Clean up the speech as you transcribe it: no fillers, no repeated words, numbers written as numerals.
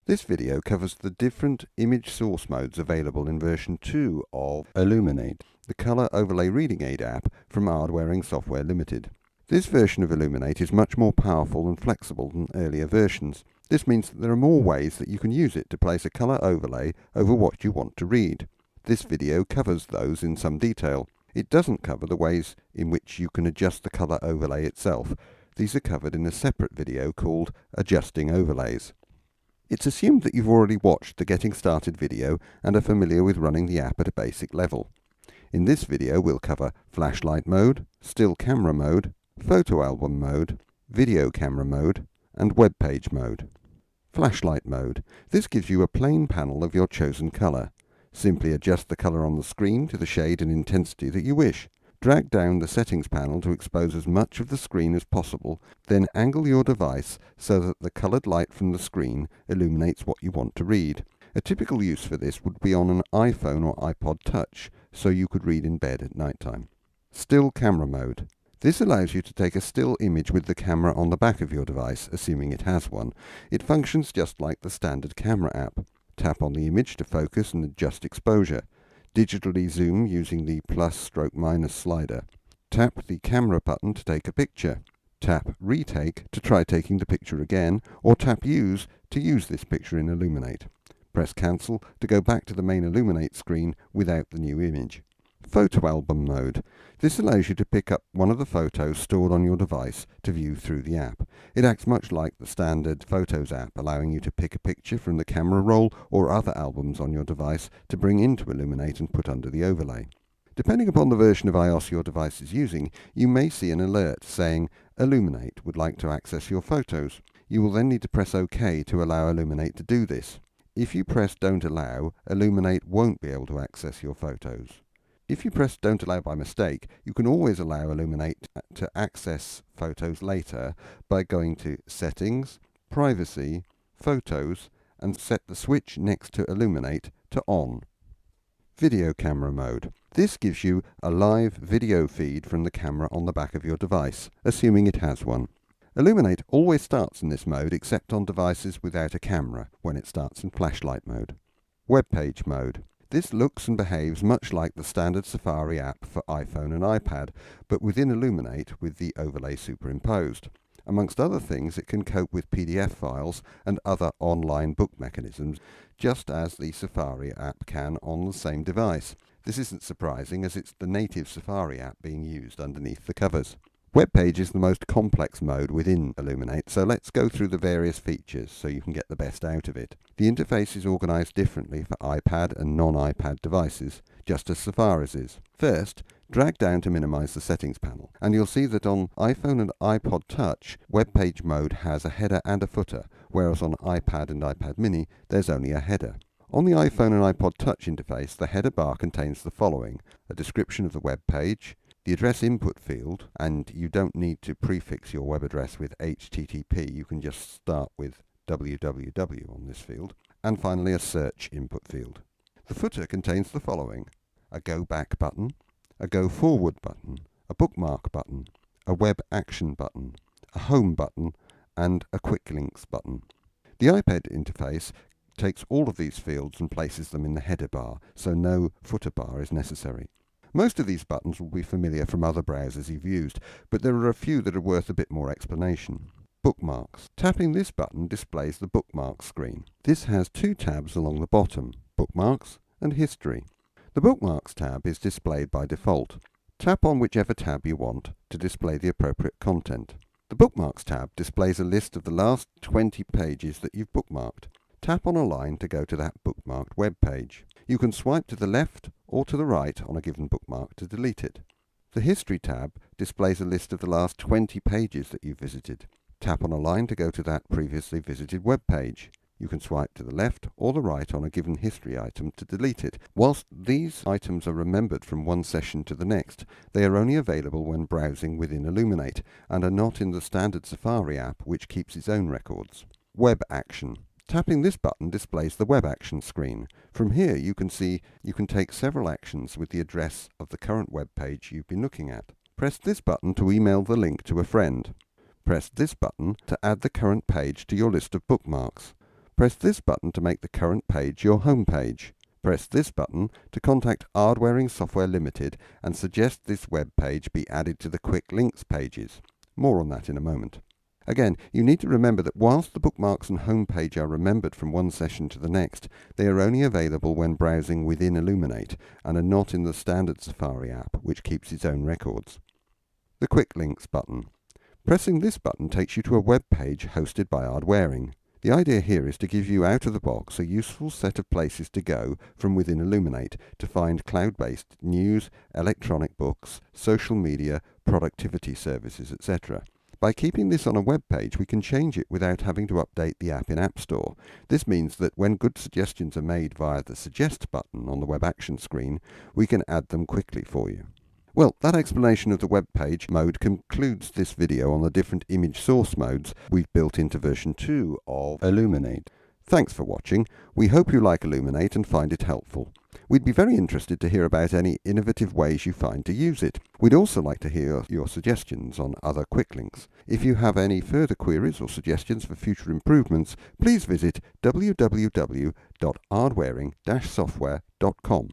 This video covers the different image source modes available in version 2 of aaLuminate, the Color Overlay Reading Aid app from Aardwearing Software Limited. This version of aaLuminate is much more powerful and flexible than earlier versions. This means that there are more ways that you can use it to place a color overlay over what you want to read. This video covers those in some detail. It doesn't cover the ways in which you can adjust the color overlay itself. These are covered in a separate video called Adjusting Overlays. It's assumed that you've already watched the Getting Started video and are familiar with running the app at a basic level. In this video we'll cover flashlight mode, still camera mode, photo album mode, video camera mode, and web page mode. Flashlight mode. This gives you a plain panel of your chosen color. Simply adjust the color on the screen to the shade and intensity that you wish. Drag down the settings panel to expose as much of the screen as possible, then angle your device so that the colored light from the screen illuminates what you want to read. A typical use for this would be on an iPhone or iPod Touch, so you could read in bed at night time. Still camera mode. This allows you to take a still image with the camera on the back of your device, assuming it has one. It functions just like the standard camera app. Tap on the image to focus and adjust exposure. Digitally zoom using the +/- slider. Tap the camera button to take a picture. Tap Retake to try taking the picture again, or tap Use to use this picture in aaLuminate. Press Cancel to go back to the main aaLuminate screen without the new image. Photo album mode. This allows you to pick up one of the photos stored on your device to view through the app. It acts much like the standard Photos app, allowing you to pick a picture from the camera roll or other albums on your device to bring into aaLuminate and put under the overlay. Depending upon the version of iOS your device is using, you may see an alert saying aaLuminate would like to access your photos. You will then need to press OK to allow aaLuminate to do this. If you press Don't Allow, aaLuminate won't be able to access your photos. If you press Don't Allow by mistake, you can always allow aaLuminate to access photos later by going to Settings, Privacy, Photos, and set the switch next to aaLuminate to On. Video camera mode. This gives you a live video feed from the camera on the back of your device, assuming it has one. aaLuminate always starts in this mode except on devices without a camera, when it starts in flashlight mode. Web page mode. This looks and behaves much like the standard Safari app for iPhone and iPad, but within aaLuminate with the overlay superimposed. Amongst other things, it can cope with PDF files and other online book mechanisms, just as the Safari app can on the same device. This isn't surprising, as it's the native Safari app being used underneath the covers. Web page is the most complex mode within aaLuminate, so let's go through the various features so you can get the best out of it. The interface is organized differently for iPad and non-iPad devices, just as Safari's is. First, drag down to minimize the settings panel, and you'll see that on iPhone and iPod Touch, web page mode has a header and a footer, whereas on iPad and iPad mini, there's only a header. On the iPhone and iPod Touch interface, the header bar contains the following: a description of the web page, the address input field, and you don't need to prefix your web address with HTTP, you can just start with www on this field, and finally a search input field. The footer contains the following: a go back button, a go forward button, a bookmark button, a web action button, a home button, and a quick links button. The iPad interface takes all of these fields and places them in the header bar, so no footer bar is necessary. Most of these buttons will be familiar from other browsers you've used, but there are a few that are worth a bit more explanation. Bookmarks. Tapping this button displays the bookmarks screen. This has two tabs along the bottom: Bookmarks and History. The Bookmarks tab is displayed by default. Tap on whichever tab you want to display the appropriate content. The Bookmarks tab displays a list of the last 20 pages that you've bookmarked. Tap on a line to go to that bookmarked web page. You can swipe to the left or to the right on a given bookmark to delete it. The History tab displays a list of the last 20 pages that you've visited. Tap on a line to go to that previously visited web page. You can swipe to the left or the right on a given history item to delete it. Whilst these items are remembered from one session to the next, they are only available when browsing within aaLuminate and are not in the standard Safari app, which keeps its own records. Web action. Tapping this button displays the web action screen. From here you can see you can take several actions with the address of the current web page you've been looking at. Press this button to email the link to a friend. Press this button to add the current page to your list of bookmarks. Press this button to make the current page your home page. Press this button to contact Aardwearing Software Limited and suggest this web page be added to the quick links pages. More on that in a moment. Again, you need to remember that whilst the bookmarks and home page are remembered from one session to the next, they are only available when browsing within aaLuminate and are not in the standard Safari app, which keeps its own records. The Quick Links button. Pressing this button takes you to a web page hosted by Aardwearing. The idea here is to give you out of the box a useful set of places to go from within aaLuminate to find cloud-based news, electronic books, social media, productivity services, etc. By keeping this on a web page, we can change it without having to update the app in App Store. This means that when good suggestions are made via the Suggest button on the web action screen, we can add them quickly for you. Well, that explanation of the web page mode concludes this video on the different image source modes we've built into version 2 of aaLuminate. Thanks for watching. We hope you like aaLuminate and find it helpful. We'd be very interested to hear about any innovative ways you find to use it. We'd also like to hear your suggestions on other quick links. If you have any further queries or suggestions for future improvements, please visit www.aardwearing-software.com.